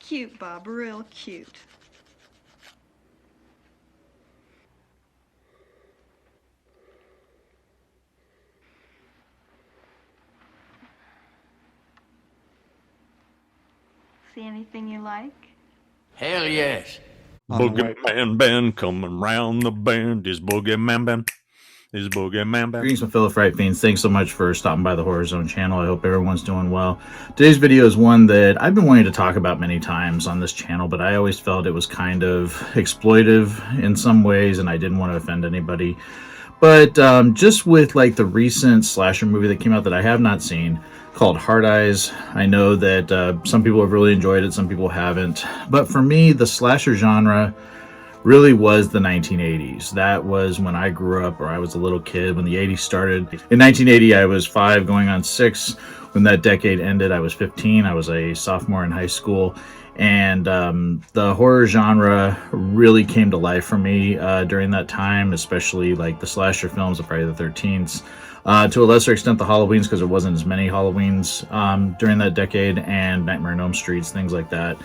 cute, Bob, real cute. See anything you like? Hell yes. BoogeyMan band coming round the bend. Is BoogeyMan band? Is BoogeyMan band? Greetings, my fellow Fright fiends. Thanks so much for stopping by the Horror Zone channel. I hope everyone's doing well. Today's video is one that I've been wanting to talk about many times on this channel, but I always felt it was kind of exploitive in some ways, and I didn't want to offend anybody. But just with like the recent slasher movie that came out that I have not seen, called Hard Eyes. I know that some people have really enjoyed it, some people haven't. But for me, the slasher genre really was the 1980s. That was when I grew up, or I was a little kid when the 80s started. In 1980, I was 5 going on 6. When that decade ended, I was 15. I was a sophomore in high school. And the horror genre really came to life for me during that time, especially like the slasher films of Friday the 13th. To a lesser extent, the Halloweens, because there wasn't as many Halloweens during that decade, and Nightmare on Elm Street, things like that.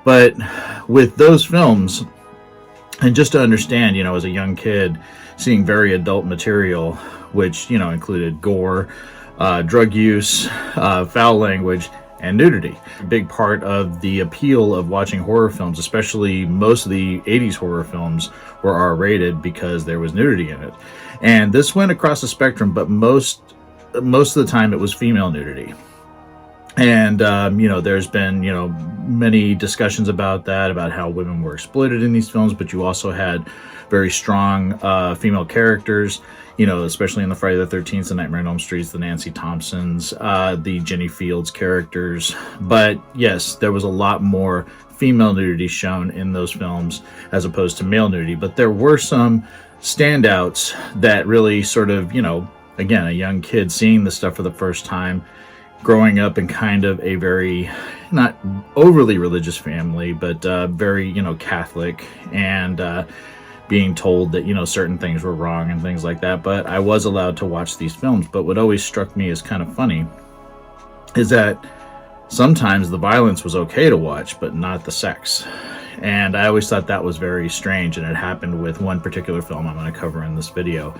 But with those films, and just to understand, you know, as a young kid, seeing very adult material, which, you know, included gore, drug use, foul language, and nudity. A big part of the appeal of watching horror films, especially most of the 80s horror films, were R-rated because there was nudity in it. And this went across the spectrum, but most of the time it was female nudity. And, you know, there's been, you know, many discussions about that, about how women were exploited in these films, but you also had very strong female characters, you know, especially in the Friday the 13th, the Nightmare on Elm Street, the Nancy Thompsons, the Jenny Fields characters. But yes, there was a lot more female nudity shown in those films as opposed to male nudity. But there were some standouts that really sort of, you know, again, a young kid seeing this stuff for the first time, growing up in kind of a very, not overly religious family, but very, you know, Catholic, and being told that, you know, certain things were wrong and things like that. But I was allowed to watch these films. But what always struck me as kind of funny is that sometimes the violence was okay to watch, but not the sex. And I always thought that was very strange, and it happened with one particular film I'm going to cover in this video.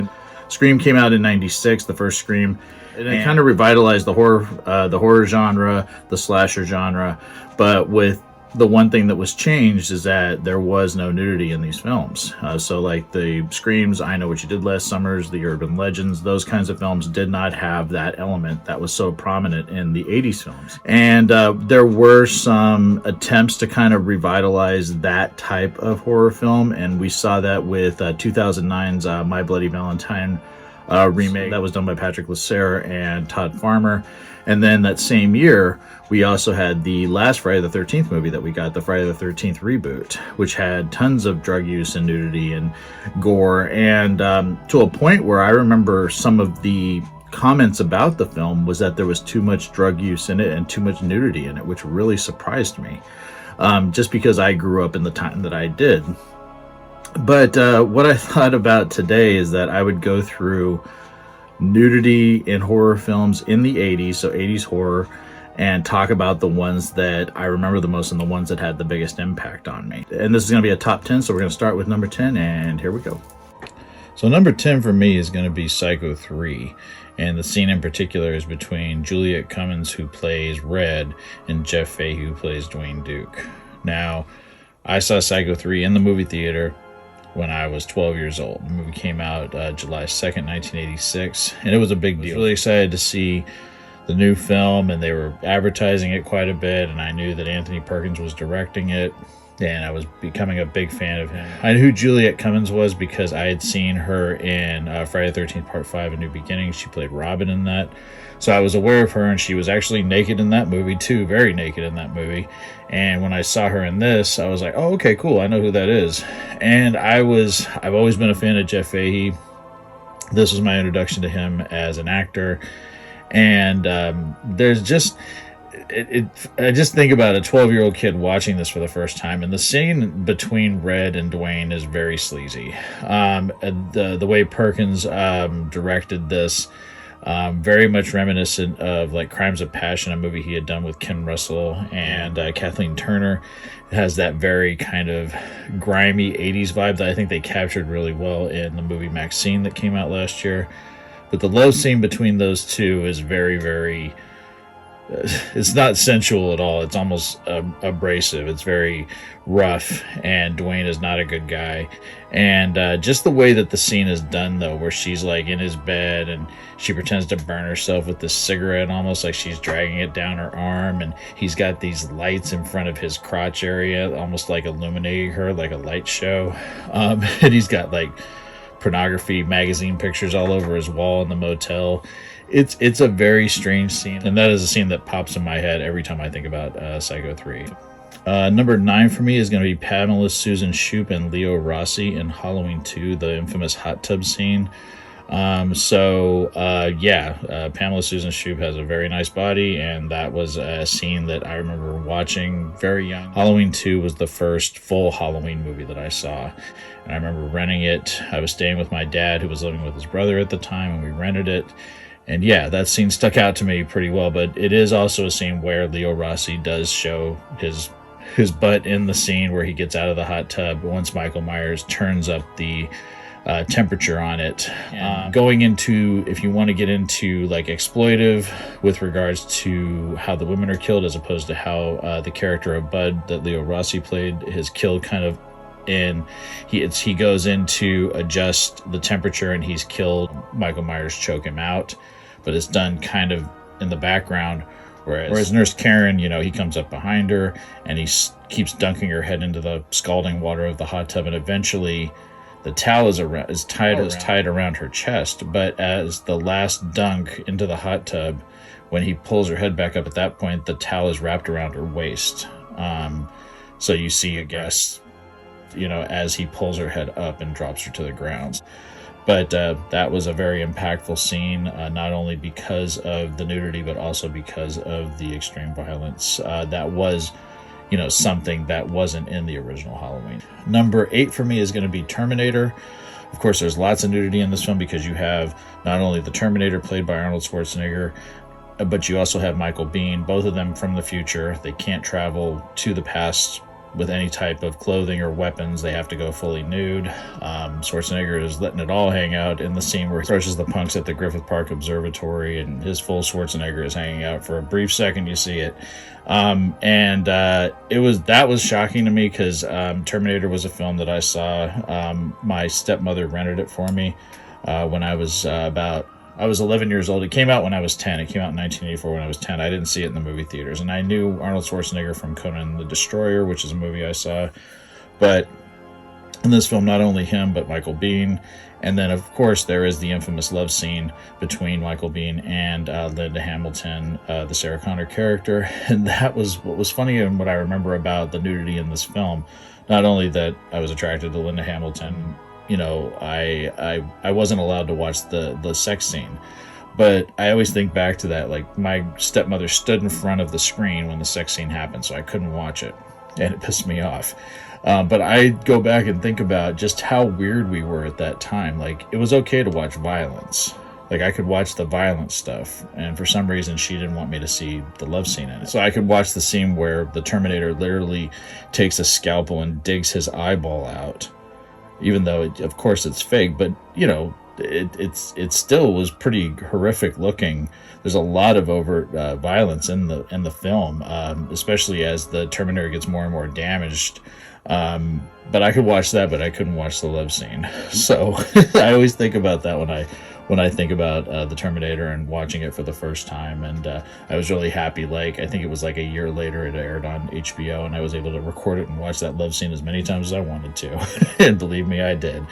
Scream came out in '96, the first Scream, and it kind of revitalized the horror genre, the slasher genre. But with the one thing that was changed is that there was no nudity in these films. So like the Screams, I Know What You Did Last Summer, the Urban Legends, those kinds of films did not have that element that was so prominent in the 80s films. And there were some attempts to kind of revitalize that type of horror film, and we saw that with 2009's My Bloody Valentine remake that was done by Patrick Lasser and Todd Farmer. And then that same year, we also had the last Friday the 13th movie that we got, the Friday the 13th reboot, which had tons of drug use and nudity and gore, and to a point where I remember some of the comments about the film was that there was too much drug use in it and too much nudity in it, which really surprised me, just because I grew up in the time that I did. But what I thought about today is that I would go through nudity in horror films in the 80s, so 80s horror, and talk about the ones that I remember the most and the ones that had the biggest impact on me. And this is going to be a top 10, so we're going to start with number 10, and here we go. So number 10 for me is going to be Psycho 3, and the scene in particular is between Juliet Cummins, who plays Red, and Jeff Fahey, who plays Dwayne Duke. Now, I saw Psycho 3 in the movie theater when I was 12 years old. The movie came out July 2nd, 1986, and it was a big deal. I was really excited to see the new film, and they were advertising it quite a bit, and I knew that Anthony Perkins was directing it, and I was becoming a big fan of him. I knew who Juliet Cummins was because I had seen her in Friday the 13th Part 5, A New Beginning. She played Robin in that. So I was aware of her, and she was actually naked in that movie too, very naked in that movie. And when I saw her in this, I was like, oh, okay, cool, I know who that is. And I've always been a fan of Jeff Fahey. This was my introduction to him as an actor. And there's just, I just think about a 12-year-old kid watching this for the first time, and the scene between Red and Dwayne is very sleazy. The way Perkins directed this, Very much reminiscent of like Crimes of Passion, a movie he had done with Ken Russell and Kathleen Turner. It has that very kind of grimy 80s vibe that I think they captured really well in the movie Maxine that came out last year. But the love scene between those two is very, very... it's not sensual at all. It's almost abrasive. It's very rough, and Dwayne is not a good guy. And just the way that the scene is done, though, where she's like in his bed and she pretends to burn herself with this cigarette, almost like she's dragging it down her arm, and he's got these lights in front of his crotch area, almost like illuminating her, like a light show. And he's got like pornography magazine pictures all over his wall in the motel. It's a very strange scene, and that is a scene that pops in my head every time I think about Psycho 3. Number 9 for me is going to be Pamela Susan Shoop and Leo Rossi in Halloween 2, the infamous hot tub scene. Pamela Susan Shoop has a very nice body, and that was a scene that I remember watching very young. Halloween 2 was the first full Halloween movie that I saw, and I remember renting it. I was staying with my dad, who was living with his brother at the time, and we rented it. And yeah, that scene stuck out to me pretty well, but it is also a scene where Leo Rossi does show his butt in the scene where he gets out of the hot tub once Michael Myers turns up the temperature on it. Going into, if you want to get into like exploitive with regards to how the women are killed as opposed to how the character of Bud that Leo Rossi played is killed, kind of in he goes in to adjust the temperature and he's killed. Michael Myers choke him out, but it's done kind of in the background, whereas Nurse Karen, he comes up behind her and he keeps dunking her head into the scalding water of the hot tub, and eventually the towel is tied around her chest. But as the last dunk into the hot tub, when he pulls her head back up, at that point the towel is wrapped around her waist. So you see, I guess, as he pulls her head up and drops her to the ground. But that was a very impactful scene, not only because of the nudity, but also because of the extreme violence. That was, something that wasn't in the original Halloween. Number 8 for me is going to be Terminator. Of course, there's lots of nudity in this film because you have not only the Terminator played by Arnold Schwarzenegger, but you also have Michael Biehn, both of them from the future. They can't travel to the past with any type of clothing or weapons. They have to go fully nude. Schwarzenegger is letting it all hang out in the scene where he crushes the punks at the Griffith Park Observatory, and his full Schwarzenegger is hanging out for a brief second. You see it. That was shocking to me because Terminator was a film that I saw. My stepmother rented it for me when I was I was 11 years old. It came out when I was 10. It came out in 1984 when I was 10. I didn't see it in the movie theaters. And I knew Arnold Schwarzenegger from Conan the Destroyer, which is a movie I saw. But in this film, not only him, but Michael Biehn. And then, of course, there is the infamous love scene between Michael Biehn and Linda Hamilton, the Sarah Connor character. And that was what was funny and what I remember about the nudity in this film. Not only that I was attracted to Linda Hamilton, I wasn't allowed to watch the sex scene, but I always think back to that. Like, my stepmother stood in front of the screen when the sex scene happened, so I couldn't watch it, and it pissed me off. But I go back and think about just how weird we were at that time. Like, it was okay to watch violence. Like, I could watch the violent stuff, and for some reason she didn't want me to see the love scene in it. So I could watch the scene where the Terminator literally takes a scalpel and digs his eyeball out. Even though, of course, it's fake, but, it still was pretty horrific looking. There's a lot of overt violence in the film, especially as the Terminator gets more and more damaged. But I could watch that, but I couldn't watch the love scene. So I always think about that when I think about the Terminator and watching it for the first time. And I was really happy. Like, I think it was like a year later it aired on HBO, and I was able to record it and watch that love scene as many times as I wanted to. And believe me, I did.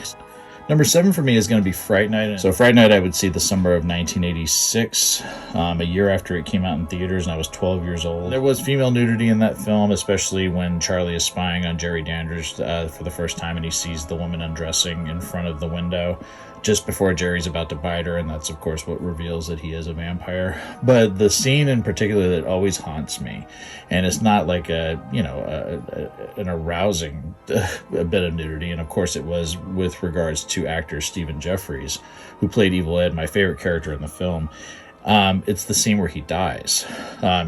Number 7 for me is going to be Fright Night. So Fright Night I would see the summer of 1986, a year after it came out in theaters, and I was 12 years old. There was female nudity in that film, especially when Charlie is spying on Jerry Dandridge for the first time and he sees the woman undressing in front of the window. just before Jerry's about to bite her, and that's of course what reveals that he is a vampire. But the scene in particular that always haunts me, and it's not like an arousing a bit of nudity, and of course it was with regards to actor Stephen Jeffries, who played Evil Ed, my favorite character in the film. It's the scene where he dies.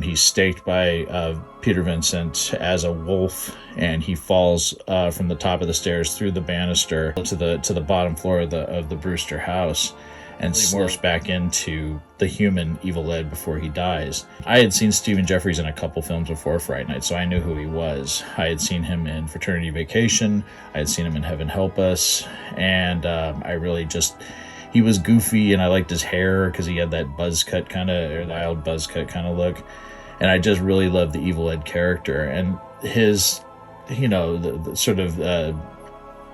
He's staked by Peter Vincent as a wolf, and he falls from the top of the stairs through the banister to the bottom floor of the Brewster house, and morphs back into the human Evil Ed before he dies. I had seen Stephen Jeffries in a couple films before Fright Night, so I knew who he was. I had seen him in Fraternity Vacation, I had seen him in Heaven Help Us, and I really just... He was goofy, and I liked his hair because he had that buzz cut kind of, or the wild buzz cut kind of look. And I just really loved the Evil Ed character. And his, the sort of,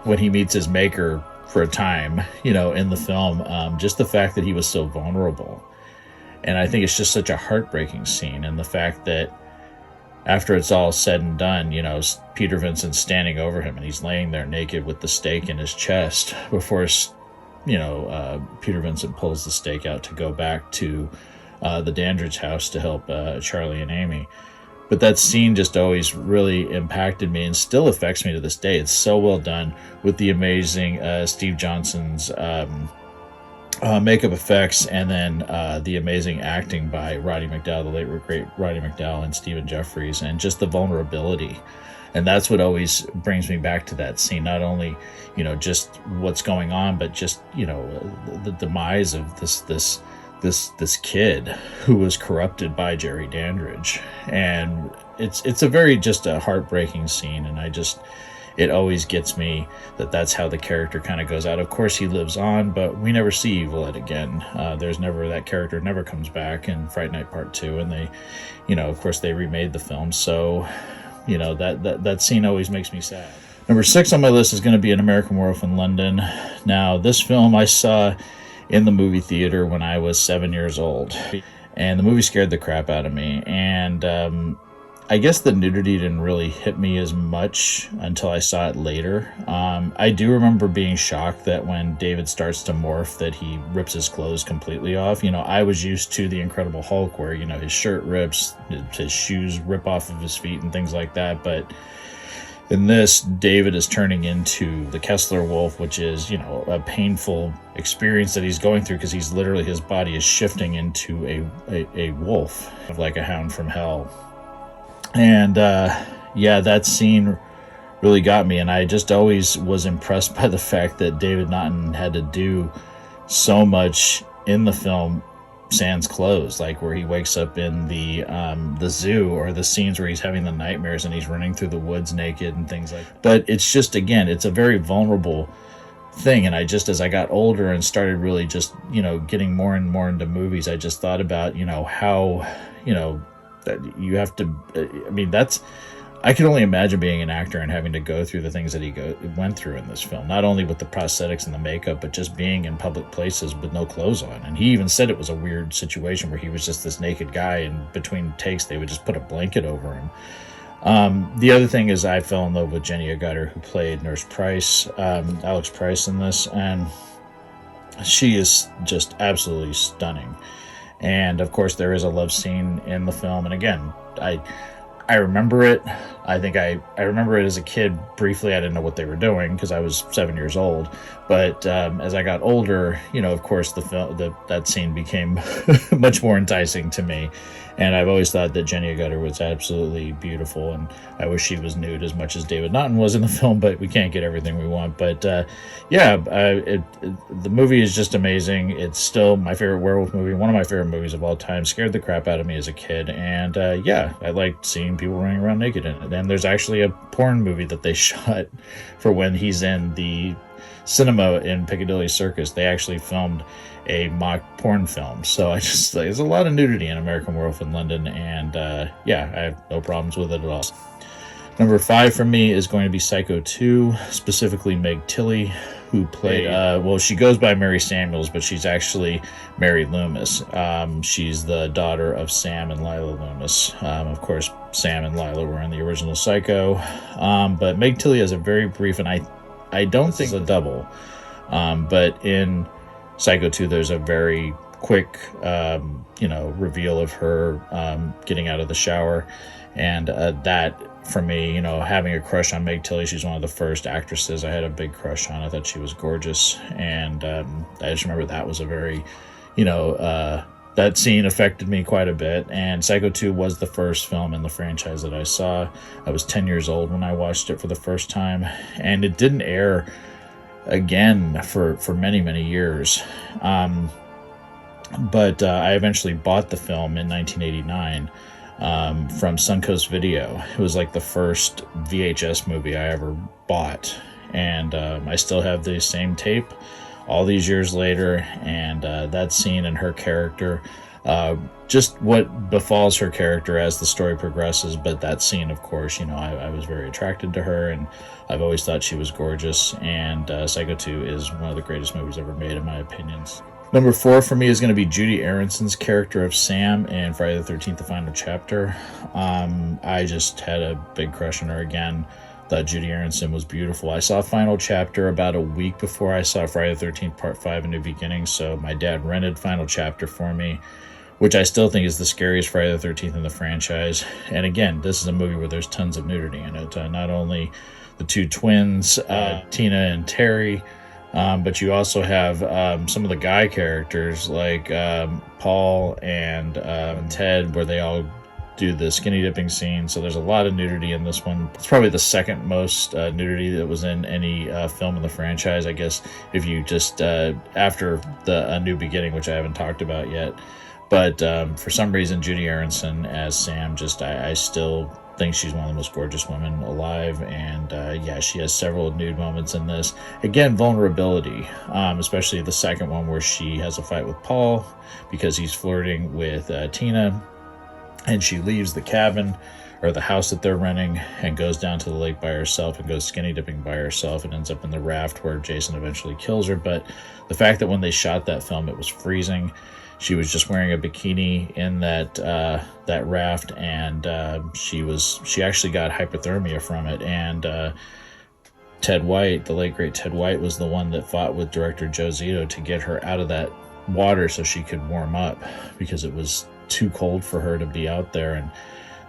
when he meets his maker for a time, in the film, just the fact that he was so vulnerable. And I think it's just such a heartbreaking scene. And the fact that after it's all said and done, Peter Vincent's standing over him, and he's laying there naked with the stake in his chest before Peter Vincent pulls the stake out to go back to the Dandridge house to help Charlie and Amy. But that scene just always really impacted me and still affects me to this day. It's so well done with the amazing Steve Johnson's makeup effects, and then the amazing acting by Roddy McDowall, the late great Roddy McDowall, and Stephen Jeffries, and just the vulnerability. And that's what always brings me back to that scene. Not only, just what's going on, but just, the demise of this kid who was corrupted by Jerry Dandridge. And it's a very just a heartbreaking scene. And it always gets me that's how the character kind of goes out. Of course, he lives on, but we never see Evil Ed again. That character never comes back in Fright Night Part 2. And they, of course, they remade the film. So, that scene always makes me sad. Number 6 on my list is going to be An American Werewolf in London. Now, this film I saw in the movie theater when I was 7 years old, and the movie scared the crap out of me. And I guess the nudity didn't really hit me as much until I saw it later. I do remember being shocked that when David starts to morph, that he rips his clothes completely off. I was used to the Incredible Hulk where, his shirt rips, his shoes rip off of his feet and things like that. But in this, David is turning into the Kessler Wolf, which is, a painful experience that he's going through because he's literally, his body is shifting into a wolf, like a hound from hell. And that scene really got me, and I just always was impressed by the fact that David Naughton had to do so much in the film sans clothes, like where he wakes up in the zoo, or the scenes where he's having the nightmares and he's running through the woods naked and things like that. But it's just, again, it's a very vulnerable thing. And as I got older and started really just, getting more and more into movies, I just thought about, how, that you have to, I can only imagine being an actor and having to go through the things that he went through in this film, not only with the prosthetics and the makeup, but just being in public places with no clothes on. And he even said it was a weird situation where he was just this naked guy, and between takes they would just put a blanket over him. The other thing is I fell in love with Jenny Agutter, who played Nurse Price, Alex Price in this, and she is just absolutely stunning. And of course there is a love scene in the film, and again, I remember it. I think I remember it as a kid briefly. I didn't know what they were doing because I was 7 years old. But as I got older, of course, that scene became much more enticing to me. And I've always thought that Jenny Agutter was absolutely beautiful, and I wish she was nude as much as David Naughton was in the film, but we can't get everything we want. But the movie is just amazing. It's still my favorite werewolf movie, one of my favorite movies of all time. Scared the crap out of me as a kid, and I liked seeing people running around naked in it. And there's actually a porn movie that they shot for when he's in the cinema in Piccadilly Circus. They actually filmed a mock porn film. So there's a lot of nudity in American Werewolf in London, and I have no problems with it at all. Number 5 for me is going to be Psycho 2, specifically Meg Tilly, who played, she goes by Mary Samuels, but she's actually Mary Loomis. She's the daughter of Sam and Lila Loomis. Of course, Sam and Lila were in the original Psycho, but Meg Tilly has a very brief, and I don't think it's a double, But in Psycho 2, there's a very quick, reveal of her getting out of the shower. And that, for me, having a crush on Meg Tilly, she's one of the first actresses I had a big crush on. I thought she was gorgeous. And I just remember that was a very, that scene affected me quite a bit. And Psycho 2 was the first film in the franchise that I saw. I was 10 years old when I watched it for the first time. And it didn't air again for many, many years. But I eventually bought the film in 1989 from Suncoast Video. It was like the first VHS movie I ever bought. And I still have the same tape all these years later. And that scene and her character, just what befalls her character as the story progresses. But that scene, of course, I was very attracted to her, and I've always thought she was gorgeous. And Psycho 2 is one of the greatest movies ever made, in my opinions. Number 4 for me is going to be Judy Aronson's character of Sam in Friday the 13th, The Final Chapter. I just had a big crush on her again. Thought Judy Aronson was beautiful. I saw Final Chapter about a week before I saw Friday the 13th Part 5, A New Beginning, so my dad rented Final Chapter for me, which I still think is the scariest Friday the 13th in the franchise. And again, this is a movie where there's tons of nudity in it. Not only the two twins, Tina and Terry, but you also have some of the guy characters like Paul and Ted, where they all do the skinny dipping scene. So there's a lot of nudity in this one. It's probably the second most nudity that was in any film in the franchise, I guess, if you just after the A New Beginning, which I haven't talked about yet. But for some reason, Judy Aronson as Sam, I still think she's one of the most gorgeous women alive. And yeah, she has several nude moments in this. Again, vulnerability, especially the second one where she has a fight with Paul because he's flirting with Tina, and she leaves the cabin or the house that they're renting and goes down to the lake by herself and goes skinny dipping by herself and ends up in the raft where Jason eventually kills her. But the fact that when they shot that film, it was freezing. She was just wearing a bikini in that raft, and she actually got hypothermia from it. And Ted White, the late great Ted White, was the one that fought with director Joe Zito to get her out of that water so she could warm up, because it was too cold for her to be out there. And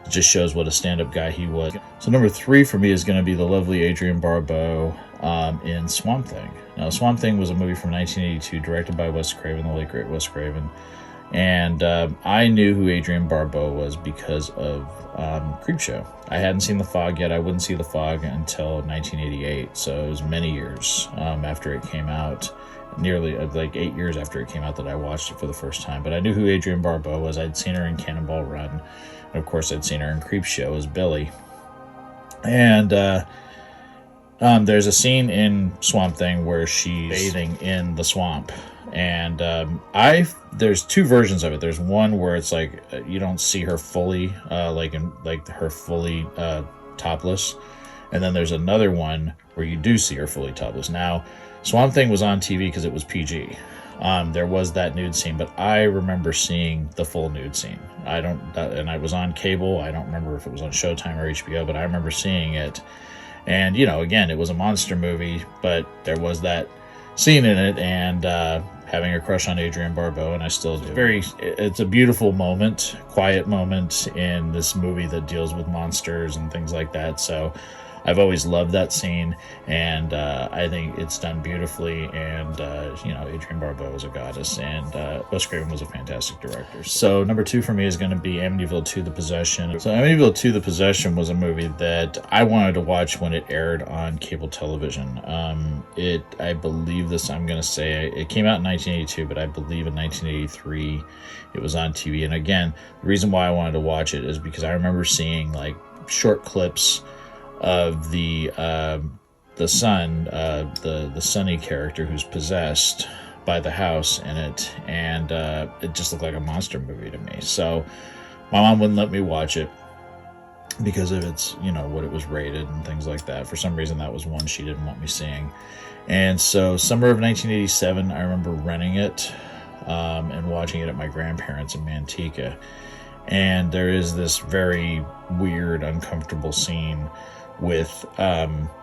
it just shows what a stand-up guy he was. So number 3 for me is going to be the lovely Adrienne Barbeau in Swamp Thing. Now, Swamp Thing was a movie from 1982 directed by Wes Craven, the late great Wes Craven. And I knew who Adrienne Barbeau was because of Creepshow. I hadn't seen The Fog yet. I wouldn't see The Fog until 1988, so it was many years after it came out. Nearly like 8 years after it came out that I watched it for the first time. But I knew who Adrienne Barbeau was. I'd seen her in Cannonball Run, and of course I'd seen her in Creepshow as Billy. And there's a scene in Swamp Thing where she's bathing in the swamp, and there's two versions of it. There's one where it's like you don't see her fully, her fully topless, and then there's another one where you do see her fully topless. Now, Swamp Thing was on TV because it was PG. There was that nude scene, but I remember seeing the full nude scene. And I was on cable. I don't remember if it was on Showtime or HBO, but I remember seeing it. And, again, it was a monster movie, but there was that scene in it, and having a crush on Adrienne Barbeau, and I still do. It's a beautiful moment, quiet moment in this movie that deals with monsters and things like that. So I've always loved that scene, and I think it's done beautifully. And Adrienne Barbeau is a goddess, and Wes Craven was a fantastic director. So number 2 for me is going to be Amityville II: The Possession. So Amityville II: The Possession was a movie that I wanted to watch when it aired on cable television. I believe this. I'm going to say it came out in 1982, but I believe in 1983 it was on TV. And again, the reason why I wanted to watch it is because I remember seeing like short clips of the son, the Sonny character who's possessed by the house in it, and it just looked like a monster movie to me. So my mom wouldn't let me watch it because of its, what it was rated and things like that. For some reason, that was one she didn't want me seeing. And so summer of 1987, I remember renting it and watching it at my grandparents' in Manteca. And there is this very weird, uncomfortable scene with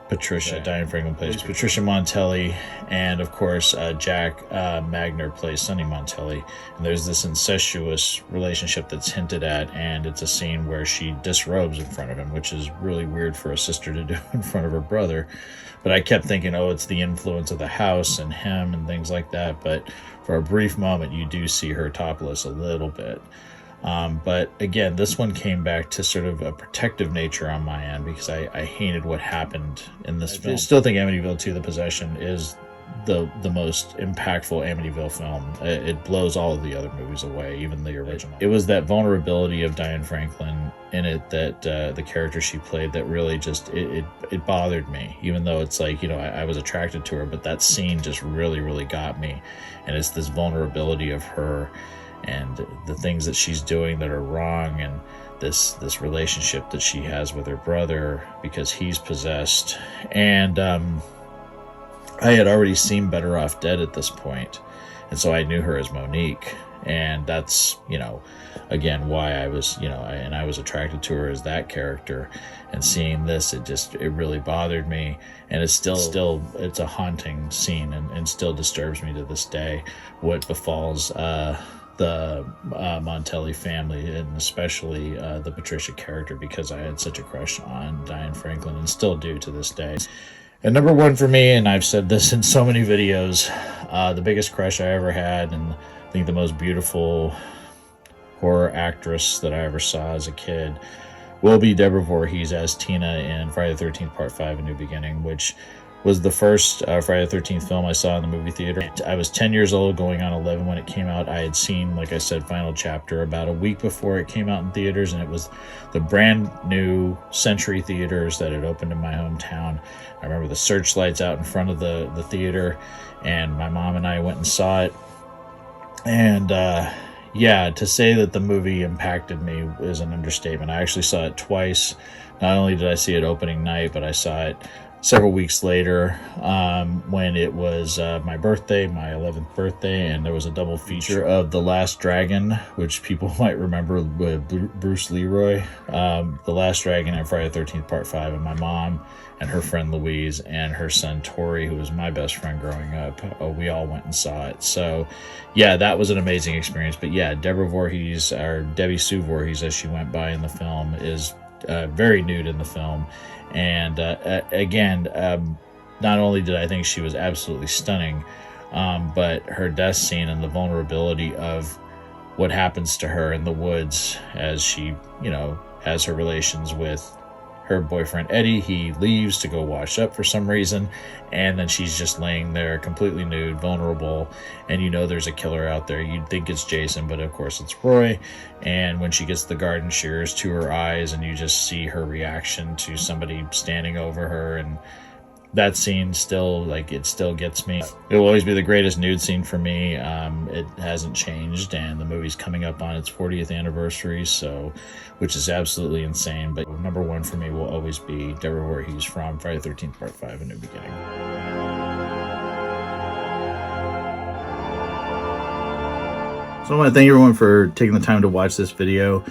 Patricia. Diane Franklin plays Patricia Montelli, and of course Jack Magner plays Sonny Montelli. And there's this incestuous relationship that's hinted at, and it's a scene where she disrobes in front of him, which is really weird for a sister to do in front of her brother. But I kept thinking, oh, it's the influence of the house and him and things like that. But for a brief moment, you do see her topless a little bit. But again, this one came back to sort of a protective nature on my end because I hated what happened in this film. I still think Amityville II: The Possession is the most impactful Amityville film. It blows all of the other movies away, even the original. It was that vulnerability of Diane Franklin in it, that the character she played, that really just it bothered me, even though it's like, you know, I was attracted to her, but that scene just really got me. And it's this vulnerability of her and the things that she's doing that are wrong, and this relationship that she has with her brother because he's possessed. And I had already seen Better Off Dead at this point, and so I knew her as Monique, and that's, you know, again why I was, you know, I was attracted to her as that character. And seeing this, it really bothered me, and it's still it's a haunting scene, and still disturbs me to this day what befalls the Montelli family, and especially the Patricia character, because I had such a crush on Diane Franklin and still do to this day. And number one for me, and I've said this in so many videos, the biggest crush I ever had, and I think the most beautiful horror actress that I ever saw as a kid, will be Deborah Voorhees as Tina in Friday the 13th Part 5, A New Beginning, which was the first Friday the 13th film I saw in the movie theater. I was 10 years old, going on 11 when it came out. I had seen, like I said, Final Chapter about a week before it came out in theaters, and it was the brand new Century Theaters that had opened in my hometown. I remember the searchlights out in front of the theater, and my mom and I went and saw it. And yeah, to say that the movie impacted me is an understatement. I actually saw it twice. Not only did I see it opening night, but I saw it several weeks later when it was my birthday, my 11th birthday, and there was a double feature of The Last Dragon, which people might remember with Bruce Leroy. The Last Dragon and Friday the 13th Part 5, and my mom and her friend Louise and her son Tori, who was my best friend growing up, we all went and saw it. So yeah, that was an amazing experience. But yeah, Deborah Voorhees, or Debbie Sue Voorhees as she went by in the film, is very nude in the film. And again, not only did I think she was absolutely stunning, but her death scene and the vulnerability of what happens to her in the woods as she, you know, has her relations with her boyfriend Eddie. He leaves to go wash up for some reason, and then she's just laying there completely nude, vulnerable, and you know there's a killer out there. You'd think it's Jason, but of course it's Roy. And when she gets the garden shears to her eyes, and you just see her reaction to somebody standing over her, and that scene still, like, it still gets me. It will always be the greatest nude scene for me. It hasn't changed, and the movie's coming up on its 40th anniversary, so, which is absolutely insane. But number one for me will always be Deborah Voorhees from Friday the 13th Part 5, A New Beginning. So I want to thank everyone for taking the time to watch this video.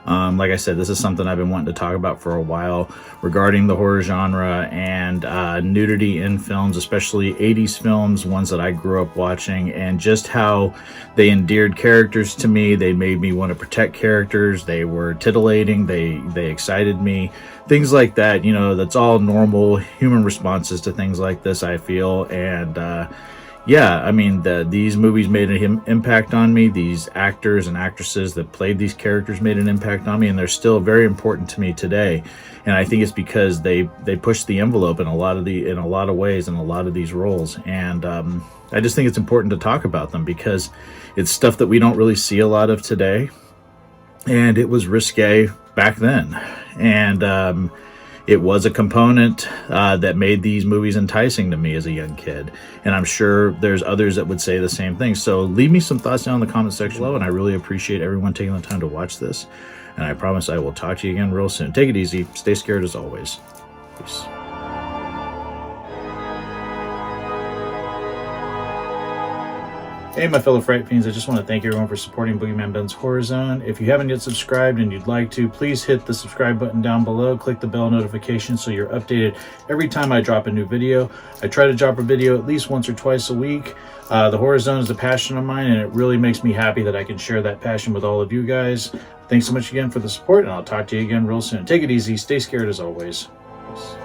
Like I said, this is something I've been wanting to talk about for a while regarding the horror genre and nudity in films, especially 80s films, ones that I grew up watching, and just how they endeared characters to me. They made me want to protect characters. They were titillating. They excited me. Things like that, you know, that's all normal human responses to things like this, I feel. And yeah, I mean, these movies made an impact on me. These actors and actresses that played these characters made an impact on me, and they're still very important to me today. And I think it's because they pushed the envelope in a lot of ways in a lot of these roles. And I just think it's important to talk about them because it's stuff that we don't really see a lot of today, and it was risque back then. And it was a component that made these movies enticing to me as a young kid. And I'm sure there's others that would say the same thing. So leave me some thoughts down in the comment section below, and I really appreciate everyone taking the time to watch this. And I promise I will talk to you again real soon. Take it easy. Stay scared as always. Peace. Hey, my fellow Fright Fiends, I just want to thank everyone for supporting BoogeyMan Ben's Horror Zone. If you haven't yet subscribed and you'd like to, please hit the subscribe button down below. Click the bell notification so you're updated every time I drop a new video. I try to drop a video at least once or twice a week. The Horror Zone is a passion of mine, and it really makes me happy that I can share that passion with all of you guys. Thanks so much again for the support, and I'll talk to you again real soon. Take it easy. Stay scared as always. Peace.